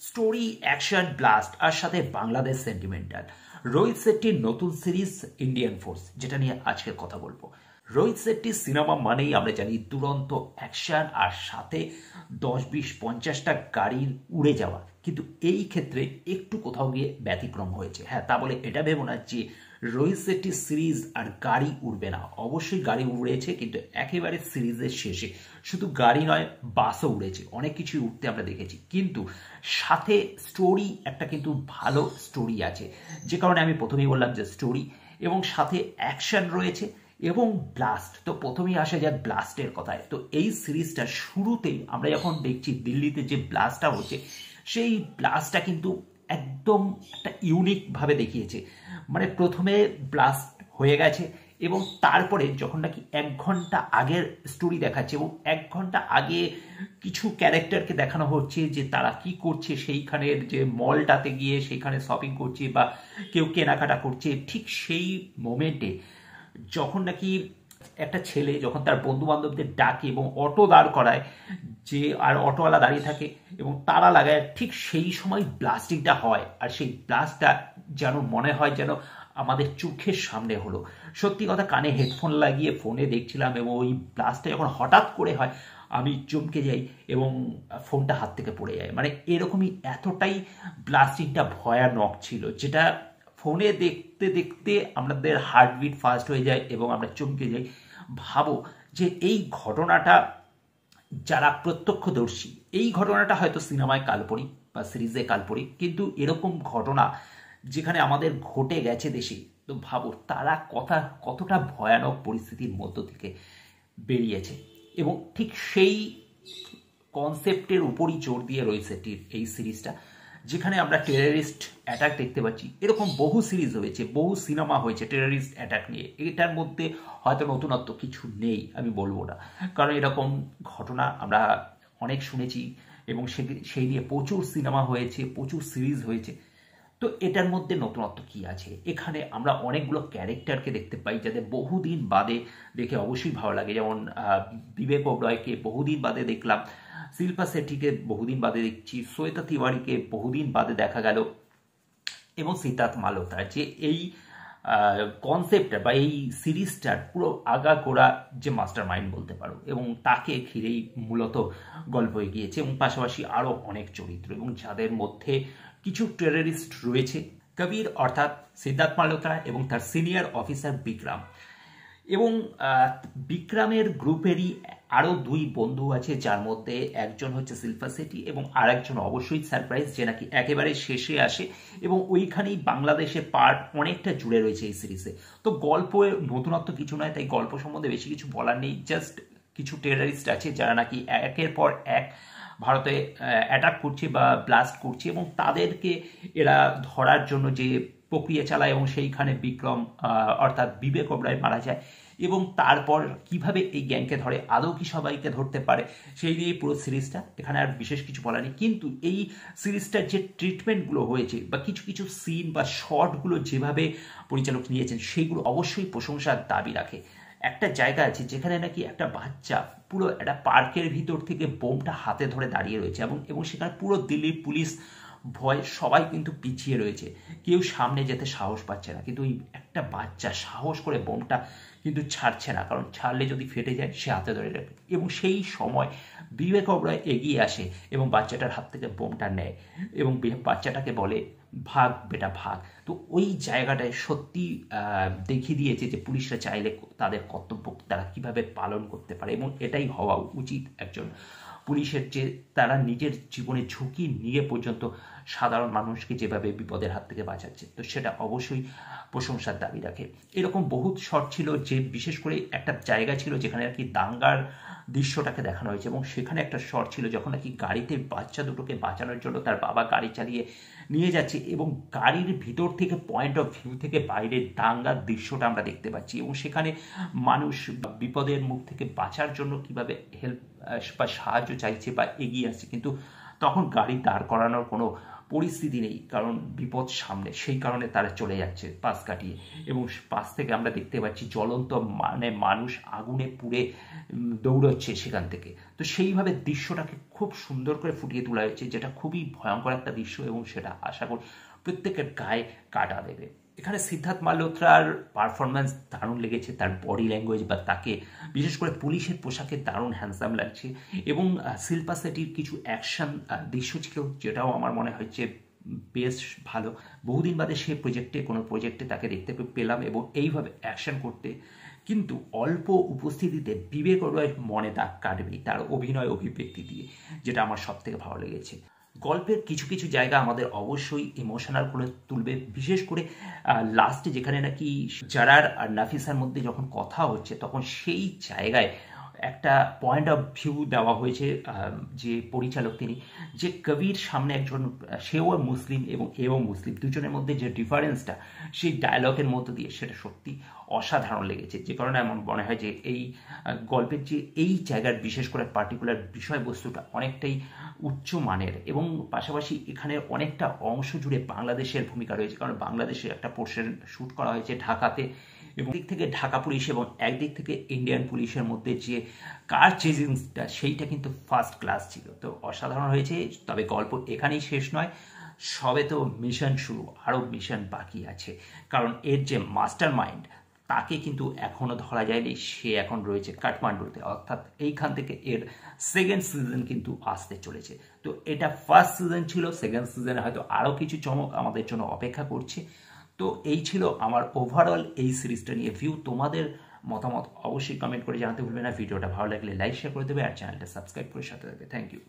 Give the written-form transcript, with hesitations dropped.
Story, action, blast আর সাথে Bangladesh sentimental. Rohit শেট্টির নতুন series Indian force, যেটা নিয়ে আজকে কথা বলবো। রোহিত শেট্টির সিনেমা মানেই আমরা জানি দুরন্ত অ্যাকশন আর সাথে 10-20-50টা গাড়ির উড়ে যাওয়া, কিন্তু এই ক্ষেত্রে একটু কোথাও গিয়ে ব্যতিক্রম হয়েছে। হ্যাঁ, তা বলে এটা ভেবো না যে রোহিত শেট্টির সিরিজ আর গাড়ি উড়বে না। অবশ্যই গাড়ি উড়েছে, কিন্তু একেবারে সিরিজের শেষে শুধু গাড়ি নয়, বাসও উড়েছে, অনেক কিছুই উঠতে আমরা দেখেছি, কিন্তু সাথে স্টোরি, একটা কিন্তু ভালো স্টোরি আছে, যে কারণে আমি প্রথমেই বললাম যে স্টোরি, এবং সাথে অ্যাকশন রয়েছে এবং ব্লাস্ট। তো প্রথমেই আসা যাক ব্লাস্টের কথায়। তো এই সিরিজটা শুরুতেই আমরা যখন দেখছি দিল্লিতে যে ব্লাস্টটা হচ্ছে, সেই ব্লাস্টটা কিন্তু একদম একটা ইউনিকভাবে দেখিয়েছে। মানে প্রথমে ব্লাস্ট হয়ে গেছে এবং তারপরে যখন নাকি 1 ঘন্টা আগের স্টোরি দেখাচ্ছে এবং 1 ঘন্টা আগে কিছু ক্যারেক্টারকে দেখানো হচ্ছে যে তারা কি করছে, সেইখানের যে মলটাতে গিয়ে সেইখানে শপিং করছে বা কেউ কেনাকাটা করছে, ঠিক সেই মোমেন্টে যখন নাকি একটা ছেলে যখন তার বন্ধু বান্ধবদের ডাকে এবং অটো দাঁড় করায়, যে আর অটোওয়ালা দাঁড়িয়ে থাকে এবং তারা লাগায়, ঠিক সেই সময় ব্লাস্টিংটা হয়। আর সেই ব্লাস্টটা যেন মনে হয় যেন আমাদের চোখের সামনে হলো। সত্যি কথা, কানে হেডফোন লাগিয়ে ফোনে দেখছিলাম এবং ওই ব্লাস্টটা যখন হঠাৎ করে হয়, আমি চমকে যাই এবং ফোনটা হাত থেকে পড়ে যায়। মানে এরকমই, এতটাই ব্লাস্টিংটা ভয়ানক ছিল, যেটা ফোনে দেখতে দেখতে আমাদের হার্টবিট ফাস্ট হয়ে যায় এবং আমরা চমকে যাই। ভাবো যে এই ঘটনাটা যারা প্রত্যক্ষদর্শী, এই ঘটনাটা হয়তো সিনেমায় কাল্পনিক বা সিরিজে কাল্পনিক, কিন্তু এরকম ঘটনা যেখানে আমাদের ঘটে গেছে দেশে, তো ভাবো তারা কতটা ভয়ানক পরিস্থিতির মধ্য থেকে বেরিয়েছে। এবং ঠিক সেই কনসেপ্টের উপরই জোর দিয়ে রয়েছে এই সিরিজটা, যেখানে আমরা টেররিস্ট অ্যাটাক দেখতে পাচ্ছি। এরকম বহু সিরিজ হয়েছে, বহু সিনেমা হয়েছে টেররিস্ট অ্যাটাক নিয়ে। এটার মধ্যে হয়তো নতুনত্ব কিছু নেই আমি বলবো না, কারণ এরকম ঘটনা আমরা অনেক শুনেছি এবং সেই নিয়ে প্রচুর সিনেমা হয়েছে, প্রচুর সিরিজ হয়েছে। তো এটার মধ্যে নতুনত্ব কি আছে? এখানে আমরা অনেকগুলো ক্যারেক্টারকে দেখতে পাই যাদের বহুদিন বাদে দেখে অবশ্যই ভালো লাগে। যেমন বিবেক ওবরয়কে বহুদিন বাদে দেখলাম, শিল্পা শেট্টিকে বহুদিন বাদে দেখছি, শ্বেতা তিওয়ারিকে বহুদিন বাদে দেখা গেল, এবং সিদ্ধার্থ মালহোত্রা, যে এই কনসেপ্টটা বা এই সিরিজটার পুরো আগাগোড়া যে মাস্টার মাইন্ড বলতে পারো, এবং তাকে ঘিরেই মূলত গল্প এগিয়েছে। এবং পাশাপাশি আরও অনেক চরিত্র, এবং যাদের মধ্যে কিছু টেররিস্ট রয়েছে, কবির অর্থাৎ সিদ্ধার্থ মালহোত্রা এবং তার সিনিয়র অফিসার বিক্রম, এবং বিক্রমের গ্রুপেরই আরও 2 বন্ধু আছে, যার মধ্যে একজন হচ্ছে শিল্পা শেট্টি এবং আরেকজন অবশ্যই সারপ্রাইজ, যে নাকি একেবারে শেষে আসে, এবং ওইখানেই বাংলাদেশের পার্ট অনেকটা জুড়ে রয়েছে এই সিরিজে। তো গল্পে নতুনত্ব কিছু নয়, তাই গল্প সম্বন্ধে বেশি কিছু বলার নেই। জাস্ট কিছু টেররিস্ট আছে যারা নাকি একের পর এক ভারতে অ্যাটাক করছে বা ব্লাস্ট করছে, এবং তাদেরকে এরা ধরার জন্য যে প্রক্রিয়া চালায়, এবং সেইখানে বিক্রম অর্থাৎ বিবেক ওবরয় মারা যায়, এবং তারপর কিভাবে এই গ্যাংকে ধরে, আদৌ কি সবাইকে ধরতে পারে, সেই নিয়ে পুরো সিরিজটা। এখানে আর বিশেষ কিছু বলার নেই, কিন্তু এই সিরিজটার যে ট্রিটমেন্টগুলো হয়েছে বা কিছু কিছু সিন বা শর্টগুলো যেভাবে পরিচালক নিয়েছেন, সেইগুলো অবশ্যই প্রশংসার দাবি রাখে। একটা জায়গা আছে যেখানে নাকি একটা বাচ্চা পুরো একটা পার্কের ভিতর থেকে বোমটা হাতে ধরে দাঁড়িয়ে রয়েছে, এবং সেখানে পুরো দিল্লির পুলিশ ভয়, সবাই কিন্তু পিছিয়ে রয়েছে, কেউ সামনে যেতে সাহস পাচ্ছে না, কিন্তু ওই একটা বাচ্চা সাহস করে বোমটা কিন্তু ছাড়ছে না, কারণ ছাড়লে যদি ফেটে যায় সে হাতে ধরে রাখবে। এবং সেই সময় বিবেক ওবরয় এগিয়ে আসে এবং বাচ্চাটার হাত থেকে বোমটা নেয় এবং বাচ্চাটাকে বলে, ভাগ বেটা ভাগ। তো ওই জায়গাটায় সত্যি দেখিয়ে দিয়েছে যে পুলিশরা চাইলে তাদের কর্তব্য তারা কিভাবে পালন করতে পারে, এবং এটাই হওয়া উচিত একজন পুলিশের, যে তারা নিজের জীবনে ঝুঁকি নিয়ে পর্যন্ত সাধারণ মানুষকে যেভাবে বিপদের হাত থেকে বাঁচাচ্ছে, তো সেটা অবশ্যই প্রশংসার দাবি রাখে। এরকম বহুত শট ছিল, যে বিশেষ করে একটা জায়গা ছিল যেখানে আর কি দাঙ্গার দৃশ্যটাকে দেখানো হয়েছে, এবং সেখানে একটা শট ছিল যখন নাকি গাড়িতে বাচ্চা দুটোকে বাঁচানোর জন্য তার বাবা গাড়ি চালিয়ে নিয়ে যাচ্ছে, এবং গাড়ির ভিতর থেকে পয়েন্ট অফ ভিউ থেকে বাইরে দাঙ্গার দৃশ্যটা আমরা দেখতে পাচ্ছি, এবং সেখানে মানুষ বিপদের মুখ থেকে বাঁচার জন্য কিভাবে হেল্প বা সাহায্য চাইছে বা এগিয়ে আসছে, কিন্তু তখন গাড়ি দাঁড় করানোর কোনো পরিস্থিতি নেই, কারণ বিপদ সামনে, সেই কারণে তারা চলে যাচ্ছে পাশ কাটিয়ে। এবং পাশ থেকে আমরা দেখতে পাচ্ছি জ্বলন্ত মানুষ আগুনে পুড়ে দৌড়চ্ছে সেখান থেকে। তো সেইভাবে দৃশ্যটাকে খুব সুন্দর করে ফুটিয়ে তোলা হয়েছে, যেটা খুবই ভয়ঙ্কর একটা দৃশ্য, এবং সেটা আশা করি প্রত্যেকের গায়ে কাটা দেবে। এখানে সিদ্ধার্থ মালহোত্রার পারফরম্যান্স দারুণ লেগেছে, তার বডি ল্যাঙ্গুয়েজ বা তাকে বিশেষ করে পুলিশের পোশাকে দারুণ হ্যান্ডসাম লাগছে। এবং শিল্পা শেট্টির কিছু অ্যাকশন দৃশ্য ছিল, যেটাও আমার মনে হচ্ছে বেশ ভালো। বহুদিন বাদে সে কোনো প্রজেক্টে তাকে দেখতে পেলাম, এবং এইভাবে অ্যাকশন করতে। কিন্তু অল্প উপস্থিতিতে বিবেক ওবেরয় মনে দাগ কাটবেই তার অভিনয় অভিব্যক্তি দিয়ে, যেটা আমার সব থেকে ভালো লেগেছে। গল্পের কিছু কিছু জায়গা আমাদের অবশ্যই ইমোশনাল করে তুলবে, বিশেষ করে লাস্টে যেখানে নাকি জারার আর নাফিসার মধ্যে যখন কথা হচ্ছে, তখন সেই জায়গায় একটা পয়েন্ট অফ ভিউ দেওয়া হয়েছে, যে পরিচালক তিনি, যে কবির সামনে একজন, সেও মুসলিম এবং এও মুসলিম, দুজনের মধ্যে যে ডিফারেন্সটা সেই ডায়লগের মধ্য দিয়ে, সেটা সত্যি অসাধারণ লেগেছে। যে কারণে আমার মনে হয় যে এই গল্পের যে এই জায়গার বিশেষ করে পার্টিকুলার বিষয়বস্তুটা অনেকটাই উচ্চ মানের, এবং পাশাপাশি এখানে অনেকটা অংশ জুড়ে বাংলাদেশের ভূমিকা রয়েছে, কারণ বাংলাদেশের একটা পোর্শন শ্যুট করা হয়েছে ঢাকাতে, এবং দিক থেকে ঢাকা পুলিশ এবং একদিক থেকে ইন্ডিয়ান পুলিশের মধ্যে যে কার চেজিংসটা, সেইটা কিন্তু ফার্স্ট ক্লাস ছিল। তো অসাধারণ হয়েছে। তবে গল্প এখানেই শেষ নয়, সবে তো মিশন শুরু, আরও মিশন বাকি আছে, কারণ এর যে মাস্টার মাইন্ড তাকে কিন্তু এখনও ধরা যায়নি, সে এখন রয়েছে কাঠমান্ডুতে, অর্থাৎ এইখান থেকে এর সেকেন্ড সিজন কিন্তু আসতে চলেছে। তো এটা ফার্স্ট সিজন ছিল, সেকেন্ড সিজনে হয়তো আরও কিছু চমক আমাদের জন্য অপেক্ষা করছে। তো এই ছিল আমার ওভারঅল এই সিরিজটা নিয়ে ভিউ। তোমাদের মতামত অবশ্যই কমেন্ট করে জানাতে ভুলবে না। ভিডিওটা ভালো লাগলে লাইক শেয়ার করে দেবে, আর চ্যানেলটা সাবস্ক্রাইব করে সাথে থাকবে। Thank you.